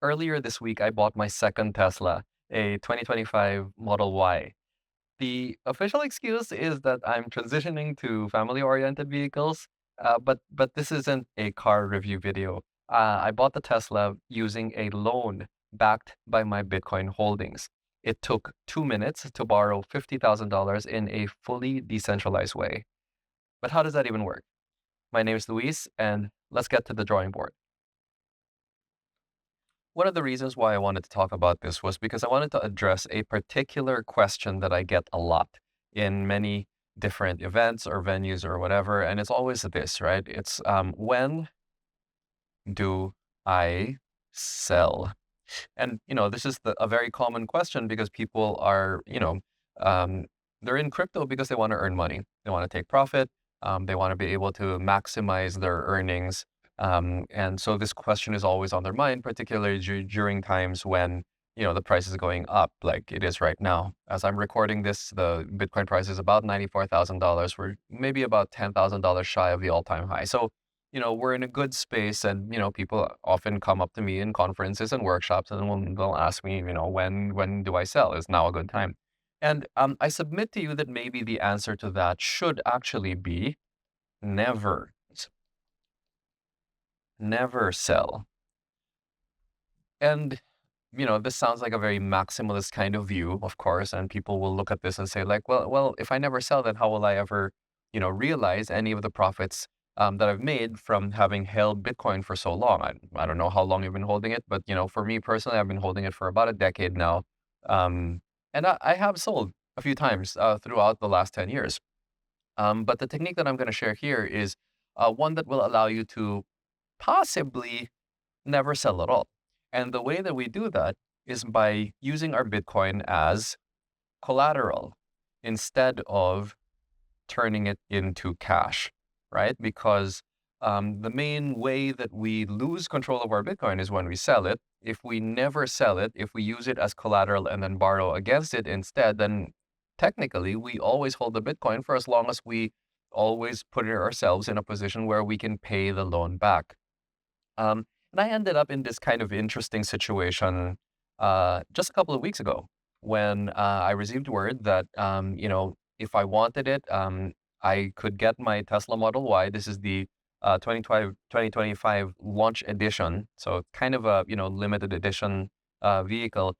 Earlier this week, I bought my second Tesla, a 2025 Model Y. The official excuse is that I'm transitioning to family-oriented vehicles, but this isn't a car review video. I bought the Tesla using a loan backed by my Bitcoin holdings. It took 2 minutes to borrow $50,000 in a fully decentralized way. But how does that even work? My name is Luis, and let's get to the drawing board. One of the reasons why I wanted to talk about this was because I wanted to address a particular question that I get a lot in many different events or venues or whatever. And it's always this, right? It's when do I sell? And, this is a very common question because people are, um, they're in crypto because they want to earn money. They want to take profit. They want to be able to maximize their earnings. And so this question is always on their mind, particularly during times when, the price is going up like it is right now. As I'm recording this, the Bitcoin price is about $94,000. We're maybe about $10,000 shy of the all-time high. So we're in a good space and, people often come up to me in conferences and workshops and they'll ask me, when do I sell? Is now a good time? And I submit to you that maybe the answer to that should actually be never, never sell. And, this sounds like a very maximalist kind of view, of course, and people will look at this and say like, well, if I never sell, then how will I ever, realize any of the profits that I've made from having held Bitcoin for so long? I don't know how long you've been holding it, but, for me personally, I've been holding it for about a decade now. Um, and I have sold a few times throughout the last 10 years. But the technique that I'm going to share here is one that will allow you to possibly never sell at all. And the way that we do that is by using our Bitcoin as collateral instead of turning it into cash, right? Because the main way that we lose control of our Bitcoin is when we sell it. If we never sell it, if we use it as collateral and then borrow against it instead, then technically we always hold the Bitcoin for as long as we always put ourselves in a position where we can pay the loan back. And I ended up in this kind of interesting situation just a couple of weeks ago when I received word that, if I wanted it, I could get my Tesla Model Y. This is the 2025 launch edition. So kind of a, limited edition vehicle.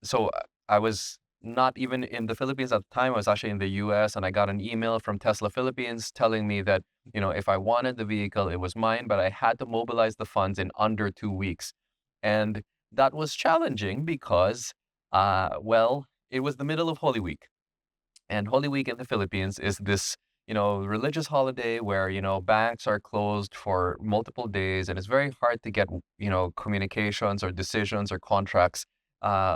So I was not even in the Philippines at the time. I was actually in the US and I got an email from Tesla Philippines telling me that if I wanted the vehicle, it was mine, but I had to mobilize the funds in under 2 weeks. And that was challenging because, it was the middle of Holy Week. And Holy Week in the Philippines is this, religious holiday where, banks are closed for multiple days and it's very hard to get, communications or decisions or contracts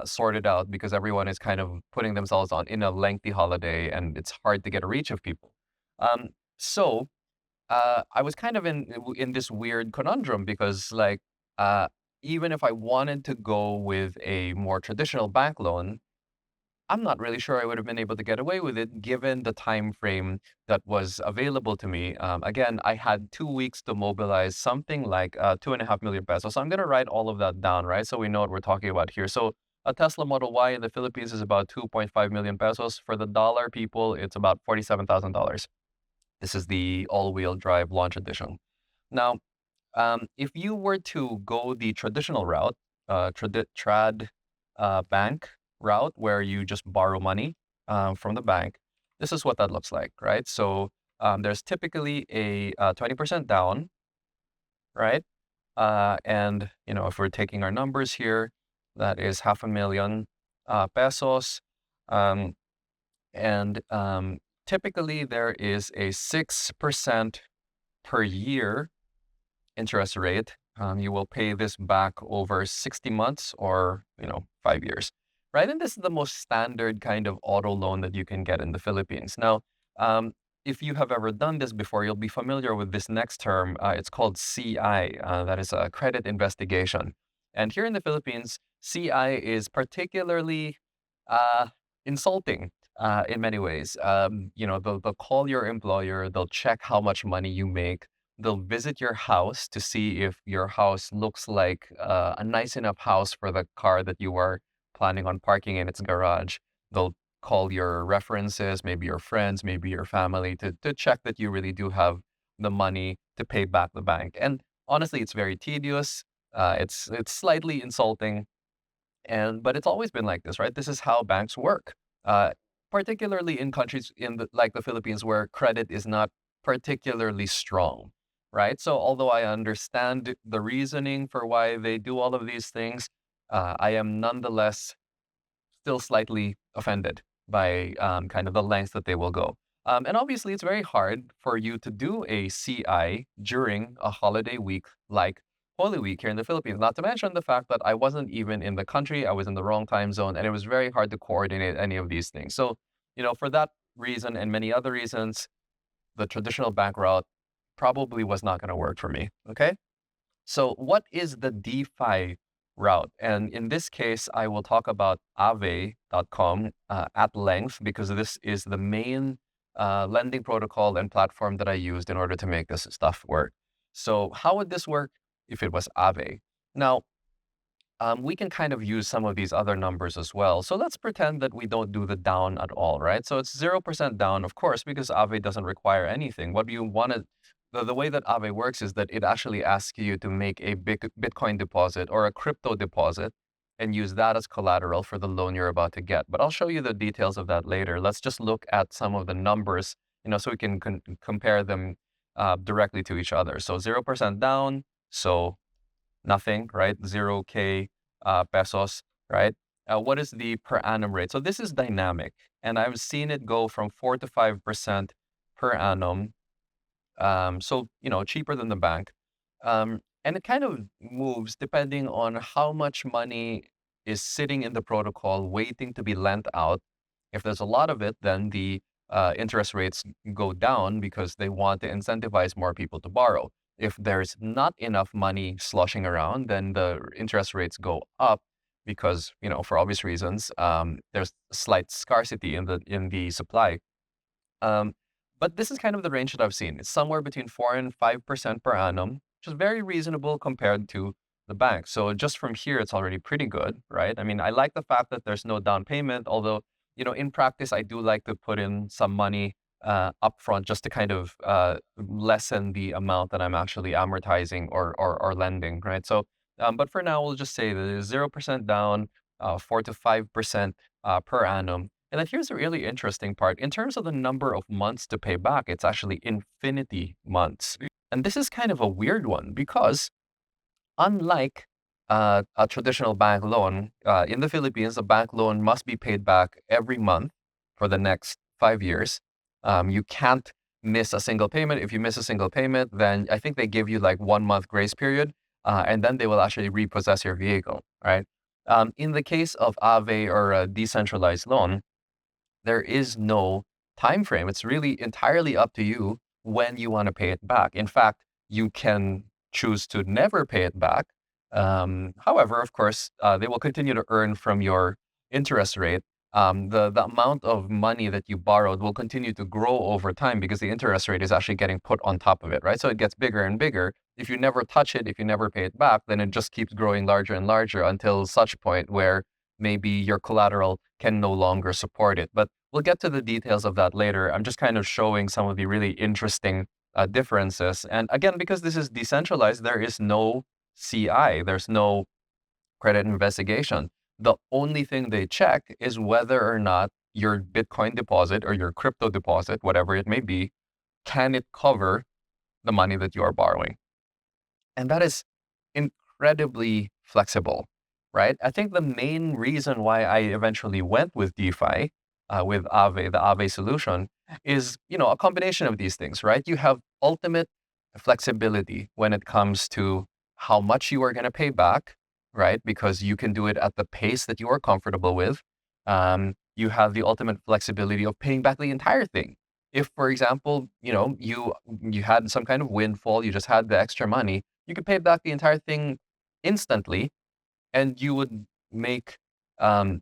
sorted out because everyone is kind of putting themselves on in a lengthy holiday and it's hard to get a reach of people. So I was kind of in this weird conundrum because like uh, even if I wanted to go with a more traditional bank loan, I'm not really sure I would have been able to get away with it given the time frame that was available to me. Again, I had 2 weeks to mobilize something like 2.5 million pesos. So I'm going to write all of that down, right? So we know what we're talking about here. So a Tesla Model Y in the Philippines is about 2.5 million pesos. For the dollar people, it's about $47,000. This is the all-wheel drive launch edition. Now, if you were to go the traditional route, trad bank route, where you just borrow money from the bank, this is what that looks like, right? So there's typically a 20% down, right? And if we're taking our numbers here, that is 500,000 pesos. Um, and typically there is a 6% per year interest rate. You will pay this back over 60 months or, 5 years, right? And this is the most standard kind of auto loan that you can get in the Philippines. Now, if you have ever done this before, you'll be familiar with this next term. It's called CI. That is a credit investigation. And here in the Philippines, CI is particularly uh, insulting in many ways. They'll call your employer, they'll check how much money you make, they'll visit your house to see if your house looks like a nice enough house for the car that you are planning on parking in its garage. They'll call your references, maybe your friends, maybe your family, to check that you really do have the money to pay back the bank. And honestly, it's very tedious. It's slightly insulting, and but it's always been like this, right? This is how banks work. Uh, Particularly in countries like the Philippines where credit is not particularly strong, right? So although I understand the reasoning for why they do all of these things, I am nonetheless still slightly offended by kind of the lengths that they will go. And obviously, it's very hard for you to do a CI during a holiday week like Holy Week here in the Philippines. Not to mention the fact that I wasn't even in the country, I was in the wrong time zone, and it was very hard to coordinate any of these things. So, for that reason and many other reasons, the traditional bank route probably was not going to work for me. Okay. So, what is the DeFi route? And in this case, I will talk about Aave.com at length because this is the main lending protocol and platform that I used in order to make this stuff work. So, how would this work if it was Aave? Now, we can kind of use some of these other numbers as well. So let's pretend that we don't do the down at all, right? So it's 0% down, of course, because Aave doesn't require anything. What you want to, the way that Aave works is that it actually asks you to make a big Bitcoin deposit or a crypto deposit and use that as collateral for the loan you're about to get. But I'll show you the details of that later. Let's just look at some of the numbers, so we can compare them directly to each other. So 0% down, so nothing, right? 0K pesos, right? What is the per annum rate? So this is dynamic, and I've seen it go from 4 to 5% per annum. So, cheaper than the bank. And it kind of moves depending on how much money is sitting in the protocol waiting to be lent out. If there's a lot of it, then the interest rates go down because they want to incentivize more people to borrow. If there's not enough money sloshing around, then the interest rates go up because, for obvious reasons, there's slight scarcity in the supply. Um, but this is kind of the range that I've seen. It's somewhere between 4 and 5% per annum, which is very reasonable compared to the bank. So just from here, it's already pretty good, right? I mean, I like the fact that there's no down payment, although, in practice, I do like to put in some money upfront just to kind of lessen the amount that I'm actually amortizing or lending, right? So, but for now, we'll just say that it's 0% down, 4 to 5% per annum. And then here's the really interesting part. In terms of the number of months to pay back, it's actually infinity months. And this is kind of a weird one because unlike a traditional bank loan, in the Philippines, a bank loan must be paid back every month for the next 5 years. You can't miss a single payment. If you miss a single payment, then I think they give you like 1 month grace period, and then they will actually repossess your vehicle, right? In the case of Aave or a decentralized loan, there is no time frame. It's really entirely up to you when you want to pay it back. In fact, you can choose to never pay it back. However, of course, they will continue to earn from your interest rate. The amount of money that you borrowed will continue to grow over time because the interest rate is actually getting put on top of it, right? So it gets bigger and bigger. If you never touch it, if you never pay it back, then it just keeps growing larger and larger until such point where maybe your collateral can no longer support it. But we'll get to the details of that later. I'm just kind of showing some of the really interesting differences. And again, because this is decentralized, there is no CI, there's no credit investigation. The only thing they check is whether or not your Bitcoin deposit or your crypto deposit, whatever it may be, can it cover the money that you are borrowing? And that is incredibly flexible, right? I think the main reason why I eventually went with DeFi, with Aave, the Aave solution, is a combination of these things, right? You have ultimate flexibility when it comes to how much you are going to pay back, right? Because you can do it at the pace that you are comfortable with. You have the ultimate flexibility of paying back the entire thing. If, for example, you had some kind of windfall, you just had the extra money, you could pay back the entire thing instantly, and you would make um,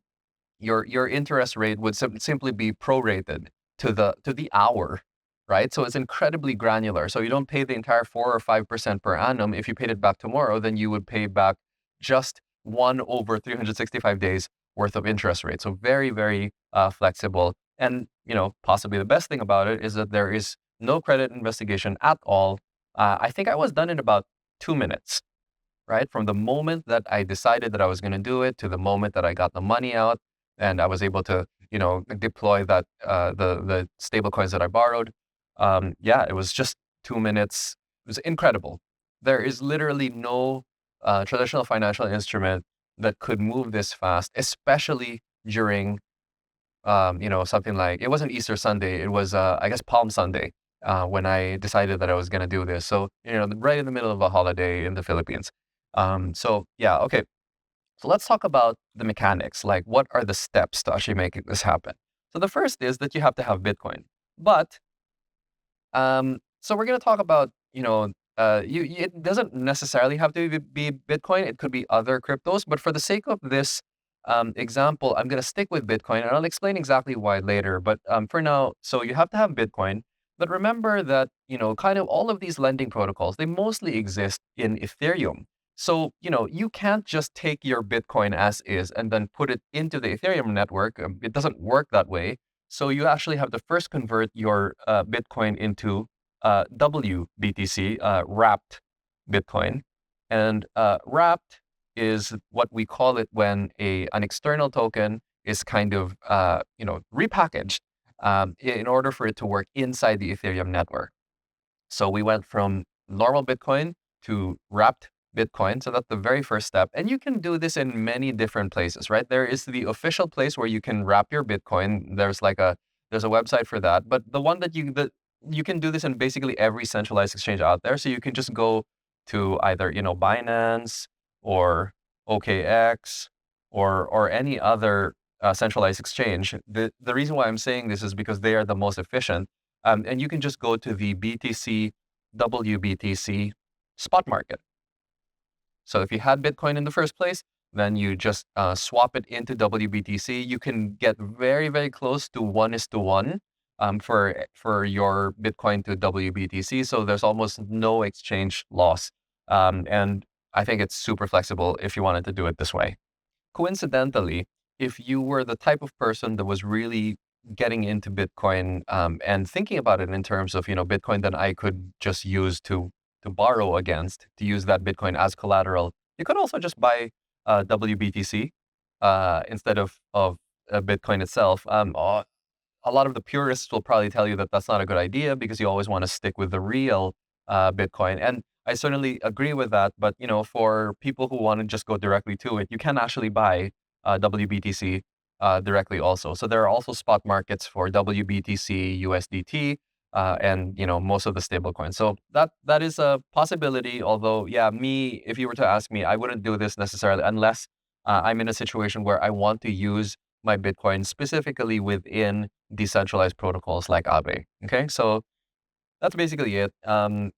your interest rate would simply be prorated to the hour, right? So it's incredibly granular. So you don't pay the entire 4 or 5% per annum. If you paid it back tomorrow, then you would pay back just 1/365 days worth of interest rate. So very, very flexible. And, possibly the best thing about it is that there is no credit investigation at all. I think I was done in about 2 minutes, right? From the moment that I decided that I was going to do it to the moment that I got the money out and I was able to, deploy that, the stable coins that I borrowed. Yeah, it was just 2 minutes. It was incredible. There is literally no traditional financial instrument that could move this fast, especially during, something like, it wasn't Easter Sunday. It was, I guess, Palm Sunday, when I decided that I was going to do this. So, right in the middle of a holiday in the Philippines. So yeah, okay. So let's talk about the mechanics. Like, what are the steps to actually making this happen? So the first is that you have to have Bitcoin. But so we're going to talk about, it doesn't necessarily have to be Bitcoin. It could be other cryptos. But for the sake of this example, I'm going to stick with Bitcoin, and I'll explain exactly why later. But for now, so you have to have Bitcoin. But remember that, kind of all of these lending protocols, they mostly exist in Ethereum. So, you can't just take your Bitcoin as is and then put it into the Ethereum network. It doesn't work that way. So you actually have to first convert your Bitcoin into WBTC, wrapped Bitcoin. And wrapped is what we call it when an external token is kind of, repackaged in order for it to work inside the Ethereum network. So we went from normal Bitcoin to wrapped Bitcoin. So that's the very first step. And you can do this in many different places, right? There is the official place where you can wrap your Bitcoin. There's a website for that. But the one that you can do this in basically every centralized exchange out there. So you can just go to either, Binance or OKX or any other centralized exchange. The reason why I'm saying this is because they are the most efficient. And you can just go to the BTC, WBTC spot market. So if you had Bitcoin in the first place, then you just swap it into WBTC. You can get very, very close to 1:1 for your Bitcoin to WBTC. So there's almost no exchange loss. And I think it's super flexible if you wanted to do it this way. Coincidentally, if you were the type of person that was really getting into Bitcoin and thinking about it in terms of, Bitcoin that I could just use to borrow against, to use that Bitcoin as collateral, you could also just buy WBTC instead of Bitcoin itself. A lot of the purists will probably tell you that that's not a good idea because you always want to stick with the real Bitcoin. And I certainly agree with that. But, for people who want to just go directly to it, you can actually buy WBTC directly also. So there are also spot markets for WBTC, USDT, and, most of the stable coins. So that is a possibility. Although, yeah, if you were to ask me, I wouldn't do this necessarily unless I'm in a situation where I want to use my Bitcoin specifically within decentralized protocols like Aave. Okay, so that's basically it.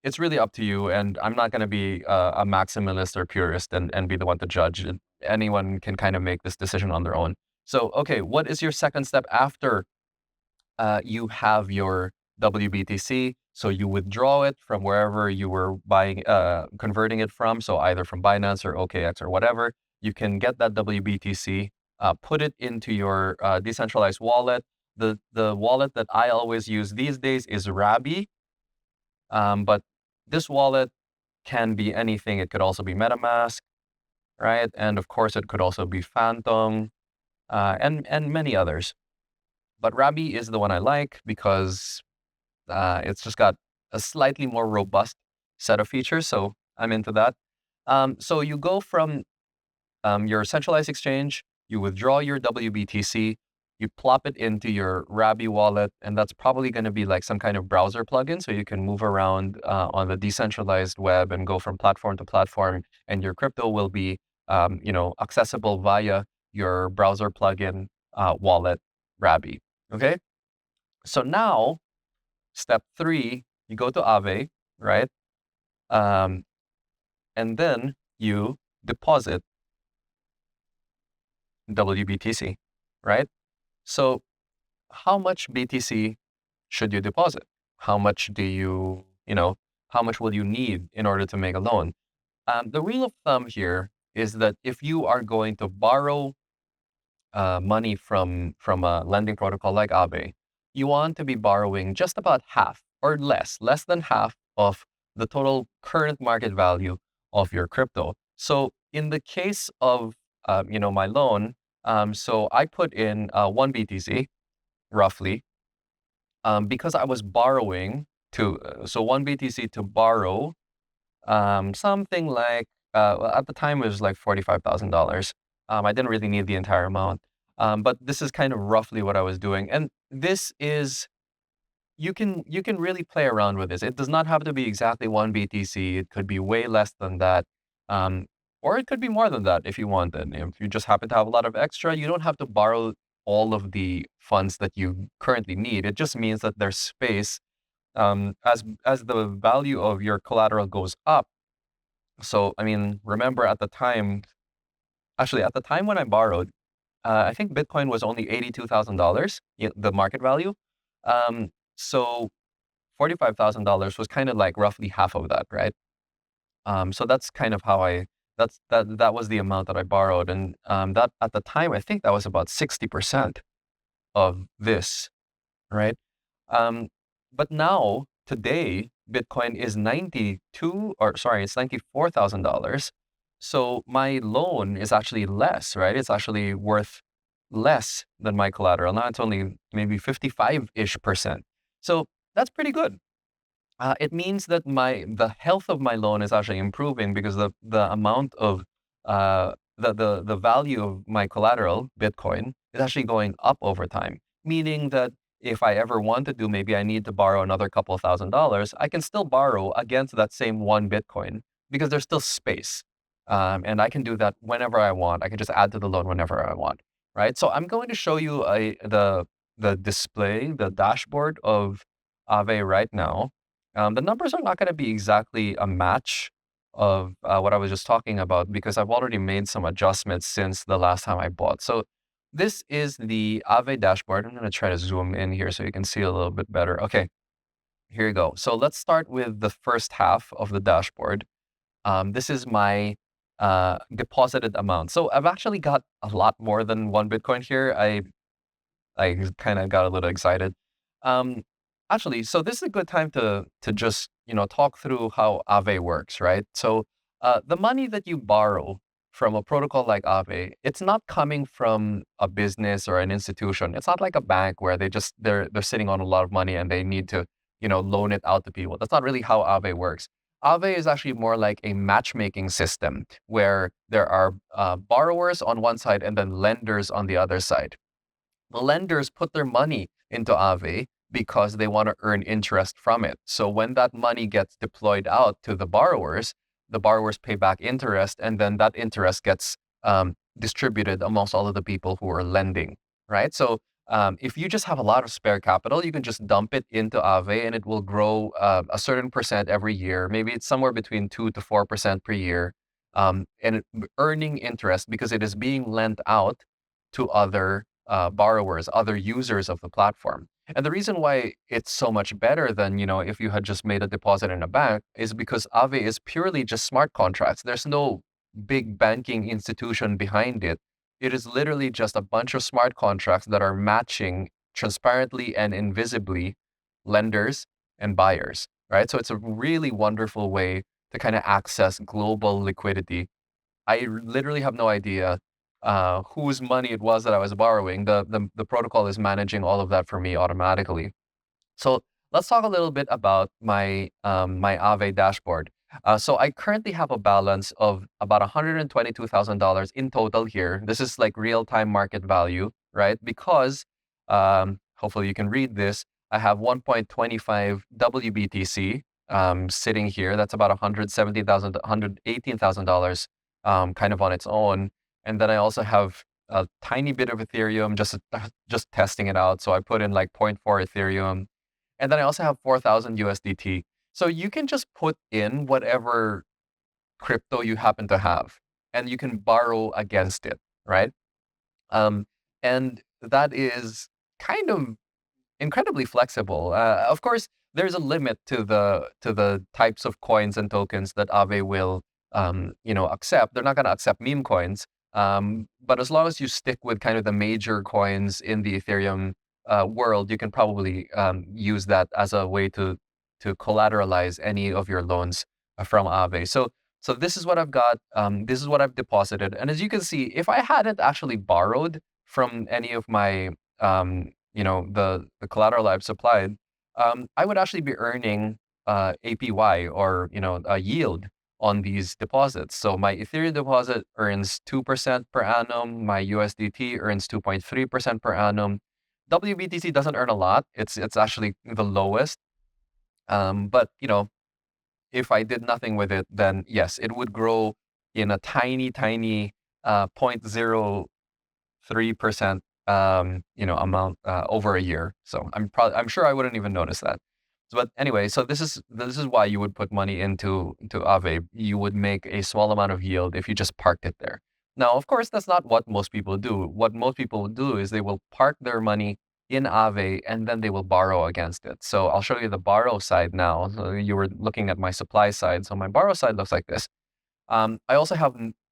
It's really up to you, and I'm not going to be a maximalist or purist and be the one to judge. Anyone can kind of make this decision on their own. So, okay, what is your second step after you have your WBTC? So you withdraw it from wherever you were converting it from. So either from Binance or OKX or whatever. You can get that WBTC, put it into your decentralized wallet. The wallet that I always use these days is Rabby, but this wallet can be anything. It could also be MetaMask, right? And of course, it could also be Phantom, and many others. But Rabby is the one I like because it's just got a slightly more robust set of features. So I'm into that. So you go from your centralized exchange, you withdraw your WBTC, you plop it into your Rabby wallet, and that's probably going to be like some kind of browser plugin. So you can move around on the decentralized web and go from platform to platform, and your crypto will be, accessible via your browser plugin wallet, Rabby. Okay. So now, step 3, you go to Aave, right? Um, and then you deposit WBTC, right? So how much BTC should you deposit? how much do you, how much will you need in order to make a loan? The rule of thumb here is that if you are going to borrow money from a lending protocol like Aave, you want to be borrowing just about half or less than half of the total current market value of your crypto. So in the case of my loan, so I put in 1 BTC roughly, because I was borrowing to so 1 BTC to borrow something like, well, at the time it was like $45,000. I didn't really need the entire amount. But this is kind of roughly what I was doing. And this is, you can really play around with this. It does not have to be exactly 1 BTC. It could be way less than that. Um, or it could be more than that if you want. And if you just happen to have a lot of extra, you don't have to borrow all of the funds that you currently need. It just means that there's space, as the value of your collateral goes up. So, I mean, remember at the time when I borrowed, I think Bitcoin was only $82,000, the market value. So $45,000 was kind of like roughly half of that, right? So that's kind of how that was the amount that I borrowed. And that at the time, I think that was about 60% of this, right? Um, but now, today, Bitcoin is it's $94,000. So my loan is actually less, right? It's actually worth less than my collateral. Now it's only maybe 55-ish%. So that's pretty good. It means that the health of my loan is actually improving because the amount of the value of my collateral, Bitcoin, is actually going up over time. Meaning that if I ever want to do, maybe I need to borrow another couple of $1,000s, I can still borrow against that same one Bitcoin because there's still space. And I can do that whenever I want. I can just add to the loan whenever I want, right? So I'm going to show you the display, the dashboard of Aave right now. The numbers are not going to be exactly a match of what I was just talking about because I've already made some adjustments since the last time I bought. So this is the Aave dashboard. I'm going to try to zoom in here so you can see a little bit better. Okay, here you go. So let's start with the first half of the dashboard. This is my deposited amount. So I've actually got a lot more than one Bitcoin here. I kind of got a little excited. Um, Actually, so this is a good time to just talk through how Aave works, right? So the money that you borrow from a protocol like Aave, it's not coming from a business or an institution. It's not like a bank where they're sitting on a lot of money and they need to loan it out to people. That's not really how Aave works. Aave is actually more like a matchmaking system where there are borrowers on one side and then lenders on the other side. The lenders put their money into Aave because they want to earn interest from it. So when that money gets deployed out to the borrowers pay back interest, and then that interest gets distributed amongst all of the people who are lending, right? So if you just have a lot of spare capital, you can just dump it into Aave, and it will grow a certain percent every year. Maybe it's somewhere between 2 to 4% per year, earning interest because it is being lent out to other borrowers, other users of the platform. And the reason why it's so much better than, if you had just made a deposit in a bank is because Aave is purely just smart contracts. There's no big banking institution behind it. It is literally just a bunch of smart contracts that are matching transparently and invisibly lenders and buyers, right? So it's a really wonderful way to kind of access global liquidity. I literally have no idea whose money it was that I was borrowing. The protocol is managing all of that for me automatically. So let's talk a little bit about my Aave dashboard. So I currently have a balance of about $122,000 in total here. This is like real time market value, right? Because hopefully you can read this. I have 1.25 WBTC sitting here. That's about $118,000 kind of on its own. And then I also have a tiny bit of Ethereum, just testing it out. So I put in like zero point 0.4 Ethereum, and then I also have 4,000 USDT. So you can just put in whatever crypto you happen to have, and you can borrow against it, right? Um, and that is kind of incredibly flexible. Of course, there's a limit to the types of coins and tokens that Aave will accept. They're not going to accept meme coins. But as long as you stick with kind of the major coins in the Ethereum world, you can probably use that as a way to collateralize any of your loans from Aave. So this is what I've got. This is what I've deposited. And as you can see, if I hadn't actually borrowed from any of my the collateral I've supplied, I would actually be earning APY, or a yield on these deposits. So my Ethereum deposit earns 2% per annum. My USDT earns 2.3% per annum. WBTC doesn't earn a lot. It's actually the lowest. But if I did nothing with it, then yes, it would grow in a tiny, tiny 0.03% amount over a year. So I'm sure I wouldn't even notice that. But anyway, so this is why you would put money into Aave. You would make a small amount of yield if you just parked it there. Now, of course, that's not what most people do. What most people do is they will park their money in Aave and then they will borrow against it. So I'll show you the borrow side now. So you were looking at my supply side. So my borrow side looks like this. I also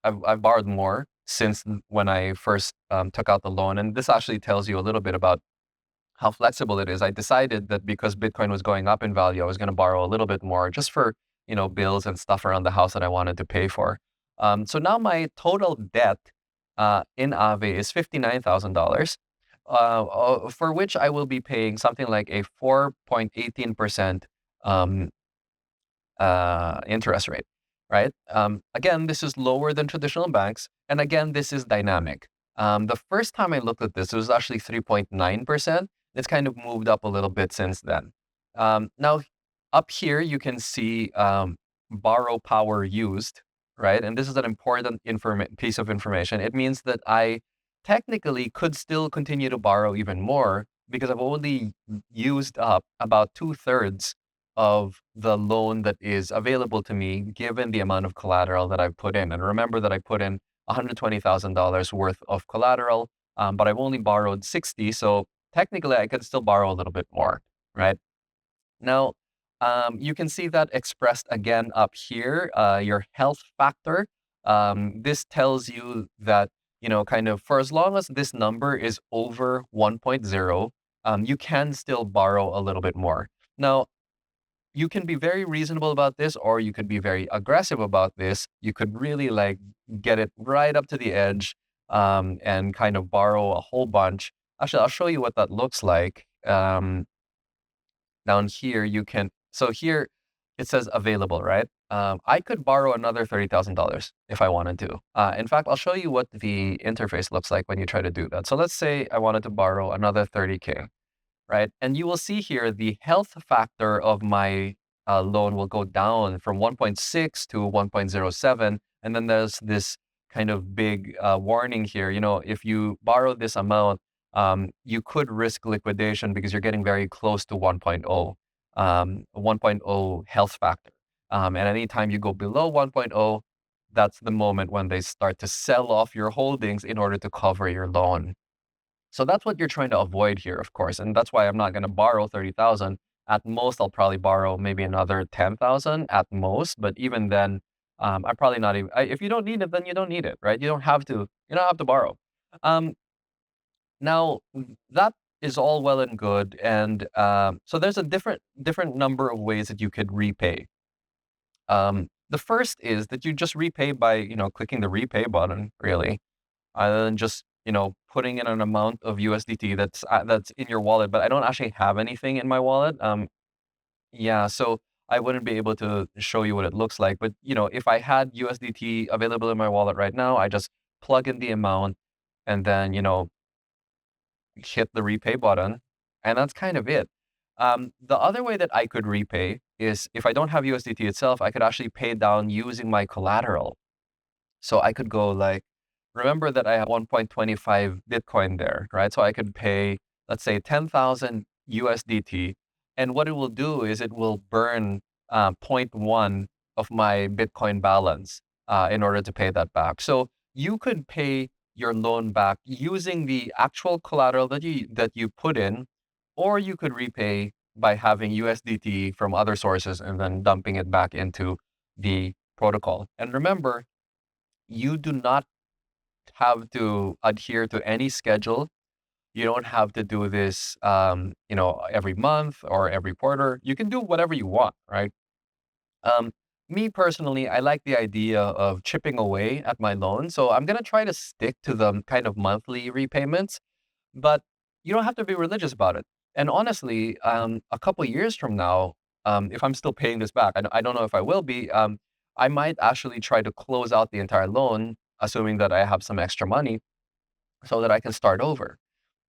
I've borrowed more since when I first took out the loan, and this actually tells you a little bit about how flexible it is. I decided that because Bitcoin was going up in value, I was going to borrow a little bit more just for bills and stuff around the house that I wanted to pay for. So now my total debt in Aave is $59,000, for which I will be paying something like a 4.18% interest rate, right? Again, this is lower than traditional banks. And again, this is dynamic. The first time I looked at this, it was actually 3.9%. It's kind of moved up a little bit since then. Now, up here, you can see borrow power used, right? And this is an important piece of information. It means that I technically could still continue to borrow even more because I've only used up about 2/3 of the loan that is available to me given the amount of collateral that I've put in. And remember that I put in $120,000 worth of collateral, but I've only borrowed 60. So technically I could still borrow a little bit more, right? Now, you can see that expressed again up here, your health factor. This tells you that, kind of for as long as this number is over 1.0, you can still borrow a little bit more. Now, you can be very reasonable about this, or you could be very aggressive about this. You could really like get it right up to the edge, and kind of borrow a whole bunch. Actually, I'll show you what that looks like. Down here, so here it says available, right? I could borrow another $30,000 if I wanted to. In fact, I'll show you what the interface looks like when you try to do that. So let's say I wanted to borrow another 30K, right? And you will see here the health factor of my loan will go down from 1.6 to 1.07. And then there's this kind of big warning here. If you borrow this amount, you could risk liquidation because you're getting very close to 1.0, 1.0 health factor. And anytime you go below 1.0, that's the moment when they start to sell off your holdings in order to cover your loan. So that's what you're trying to avoid here, of course. And that's why I'm not going to borrow 30,000. At most, I'll probably borrow maybe another 10,000 at most. But even then, I'm probably not even, if you don't need it, then you don't need it, right? You don't have to borrow. Um, Now, that is all well and good. And so there's a different number of ways that you could repay. The first is that you just repay by, clicking the repay button, really, and then just putting in an amount of USDT that's in your wallet. But I don't actually have anything in my wallet. Yeah, so I wouldn't be able to show you what it looks like. But if I had USDT available in my wallet right now, I just plug in the amount and then hit the repay button, and that's kind of it. The other way that I could repay is if I don't have USDT itself, I could actually pay down using my collateral. So I could go like, remember that I have 1.25 Bitcoin there, right? So I could pay, let's say, 10,000 USDT. And what it will do is it will burn zero point 0.1 of my Bitcoin balance in order to pay that back. So you could pay your loan back using the actual collateral that you put in, or you could repay by having USDT from other sources and then dumping it back into the protocol. And remember, you do not have to adhere to any schedule. You don't have to do this, every month or every quarter. You can do whatever you want, right? Um, Me personally, I like the idea of chipping away at my loan. So I'm going to try to stick to the kind of monthly repayments, but you don't have to be religious about it. And honestly, a couple years from now, if I'm still paying this back, I don't know if I will be, I might actually try to close out the entire loan, assuming that I have some extra money so that I can start over.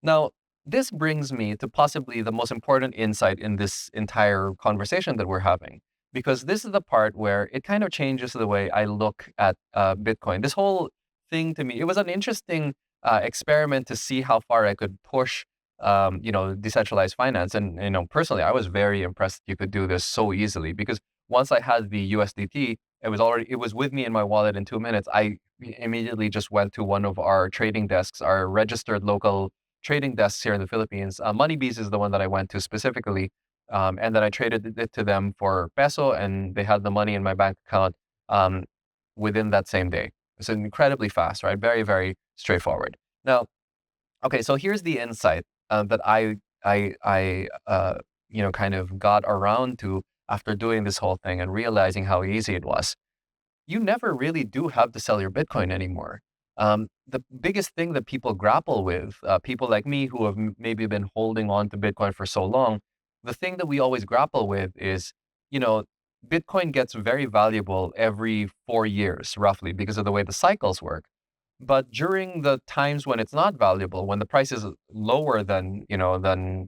Now, this brings me to possibly the most important insight in this entire conversation that we're having, because this is the part where it kind of changes the way I look at Bitcoin. This whole thing to me, it was an interesting experiment to see how far I could push, decentralized finance. And personally, I was very impressed you could do this so easily because once I had the USDT, it was with me in my wallet in 2 minutes. I immediately just went to one of our trading desks, our registered local trading desks here in the Philippines. Moneybees is the one that I went to specifically, and then I traded it to them for peso, and they had the money in my bank account um, within that same day. It's incredibly fast, right? Very, very straightforward. Now, okay, so here's the insight that I kind of got around to after doing this whole thing and realizing how easy it was. You never really do have to sell your Bitcoin anymore. The biggest thing that people grapple with, people like me who have maybe been holding on to Bitcoin for so long, the thing that we always grapple with is, you know, Bitcoin gets very valuable every 4 years, roughly, because of the way the cycles work. But during the times when it's not valuable, when the price is lower than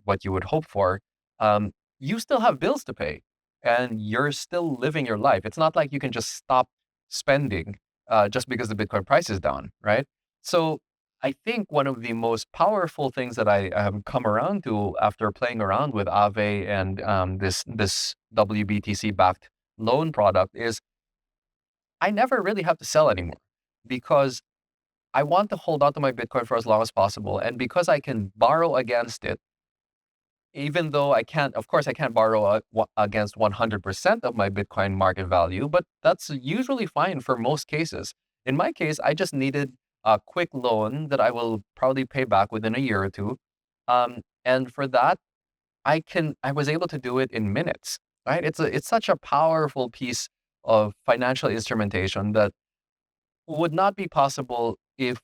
what you would hope for, you still have bills to pay, and you're still living your life. It's not like you can just stop spending just because the Bitcoin price is down, right? So I think one of the most powerful things that I have come around to after playing around with Aave and this WBTC backed loan product is I never really have to sell anymore because I want to hold on to my Bitcoin for as long as possible. And because I can borrow against it, even though I can't, of course, I can't borrow against 100% of my Bitcoin market value, but that's usually fine for most cases. In my case, I just needed a quick loan that I will probably pay back within a year or two. And for that, I was able to do it in minutes, right? It's such a powerful piece of financial instrumentation that would not be possible if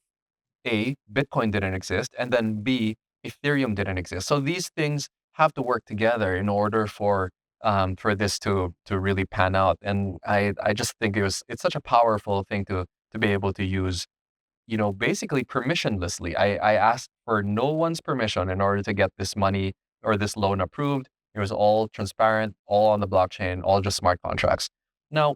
A, Bitcoin didn't exist, and then B, Ethereum didn't exist. So these things have to work together in order for this to really pan out. And I just think it's such a powerful thing to be able to use, basically permissionlessly. I asked for no one's permission in order to get this money or this loan approved. It was all transparent, all on the blockchain, all just smart contracts. Now,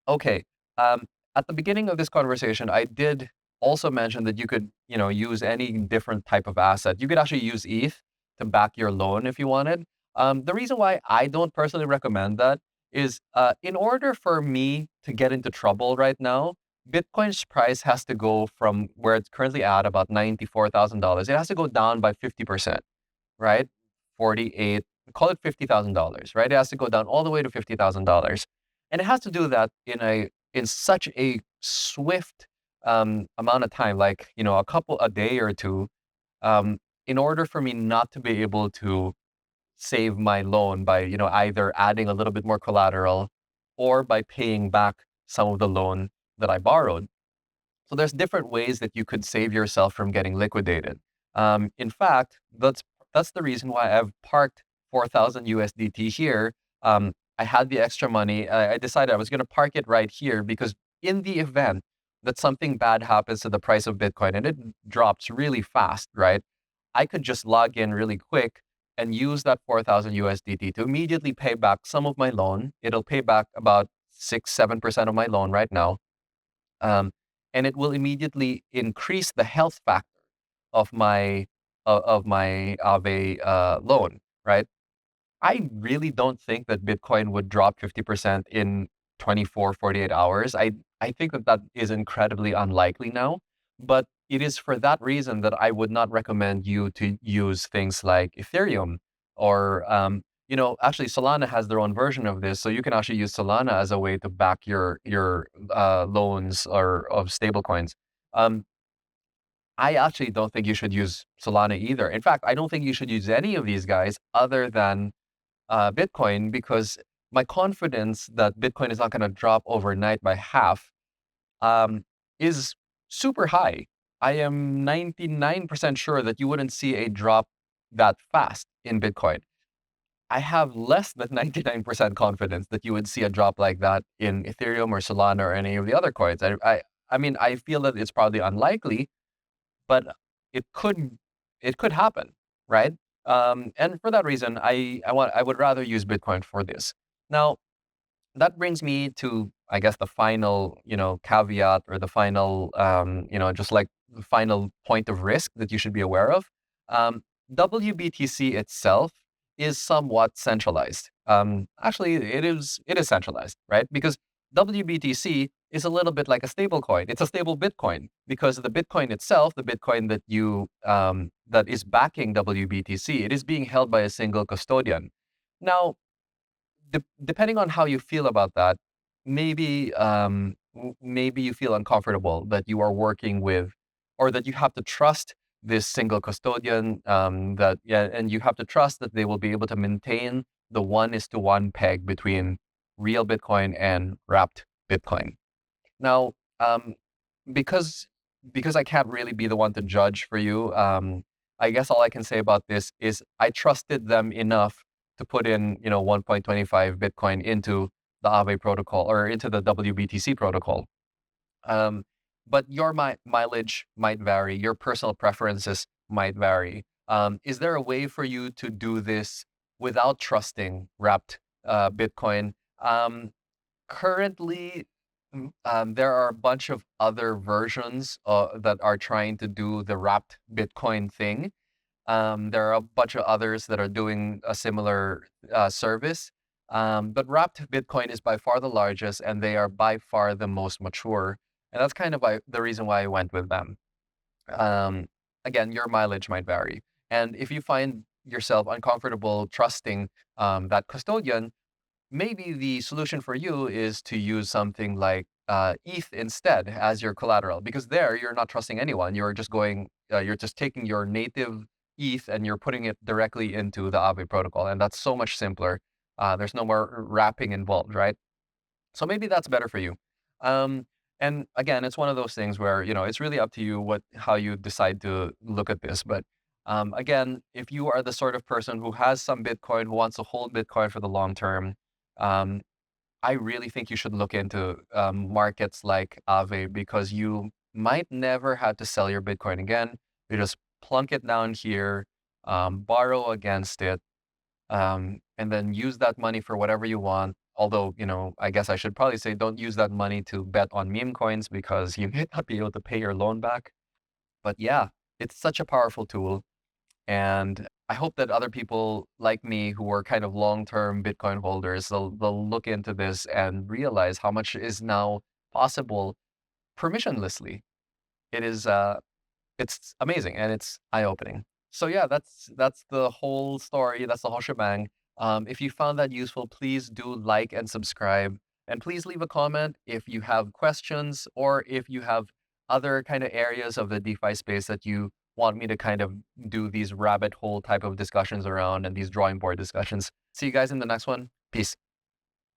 okay. Um, at the beginning of this conversation, I did also mention that you could, use any different type of asset. You could actually use ETH to back your loan if you wanted. The reason why I don't personally recommend that is in order for me to get into trouble right now, Bitcoin's price has to go from where it's currently at, about $94,000. It has to go down by 50%, right? 48, call it $50,000, right? It has to go down all the way to $50,000. And it has to do that in such a swift amount of time, like, a day or two, in order for me not to be able to save my loan by, either adding a little bit more collateral or by paying back some of the loan that I borrowed. So there's different ways that you could save yourself from getting liquidated. In fact, that's the reason why I've parked 4,000 USDT here. I had the extra money. I decided I was going to park it right here because in the event that something bad happens to the price of Bitcoin and it drops really fast, right? I could just log in really quick and use that 4,000 USDT to immediately pay back some of my loan. It'll pay back about 6-7% of my loan right now, um, and it will immediately increase the health factor of my Aave loan, right? I really don't think that Bitcoin would drop 50% in 24, 48 hours. I think that that is incredibly unlikely now, but it is for that reason that I would not recommend you to use things like Ethereum or actually Solana has their own version of this, so you can actually use Solana as a way to back your loans or of stablecoins. Um, I actually don't think you should use Solana either. In fact, I don't think you should use any of these guys other than Bitcoin, because my confidence that Bitcoin is not going to drop overnight by half um, is super high. I am 99% sure that you wouldn't see a drop that fast in Bitcoin. I have less than 99% confidence that you would see a drop like that in Ethereum or Solana or any of the other coins. I mean, I feel that it's probably unlikely, but it could it could happen, right? And for that reason, I would rather use Bitcoin for this. Now, that brings me to, I guess, the final, caveat, or the final, just like the final point of risk that you should be aware of. WBTC itself is somewhat centralized. Actually, it is centralized, right? Because WBTC is a little bit like a stable coin. It's a stable Bitcoin, because the Bitcoin itself, the Bitcoin that is backing WBTC, it is being held by a single custodian. Now, depending on how you feel about that, maybe you feel uncomfortable that you are working with, or that you have to trust this single custodian, that yeah, and you have to trust that they will be able to maintain the 1:1 peg between real Bitcoin and wrapped Bitcoin. Now, because I can't really be the one to judge for you, I guess all I can say about this is I trusted them enough to put in, 1.25 Bitcoin into the Aave protocol, or into the WBTC protocol. Um, but your mileage might vary, your personal preferences might vary. Is there a way for you to do this without trusting wrapped Bitcoin? Currently, there are a bunch of other versions that are trying to do the wrapped Bitcoin thing. There are a bunch of others that are doing a similar service. But wrapped Bitcoin is by far the largest, and they are by far the most mature. And that's kind of the reason why I went with them. Um, Again, your mileage might vary. And if you find yourself uncomfortable trusting that custodian, maybe the solution for you is to use something like ETH instead as your collateral, because there you're not trusting anyone. You're just taking your native ETH and you're putting it directly into the Aave protocol, and that's so much simpler. There's no more wrapping involved, right? So maybe that's better for you. Um, and again, it's one of those things where, it's really up to you how you decide to look at this. But again, if you are the sort of person who has some Bitcoin, who wants to hold Bitcoin for the long term, um, I really think you should look into markets like Aave, because you might never have to sell your Bitcoin again. You just plunk it down here, borrow against it, and then use that money for whatever you want. Although, I guess I should probably say, don't use that money to bet on meme coins, because you may not be able to pay your loan back. But yeah, it's such a powerful tool. And I hope that other people like me, who are kind of long-term Bitcoin holders, they'll look into this and realize how much is now possible permissionlessly. It is it's amazing, and it's eye-opening. So yeah, that's the whole story. That's the whole shebang. If you found that useful, please do like and subscribe, and please leave a comment if you have questions, or if you have other kind of areas of the DeFi space that you want me to kind of do these rabbit hole type of discussions around, and these drawing board discussions. See you guys in the next one. Peace.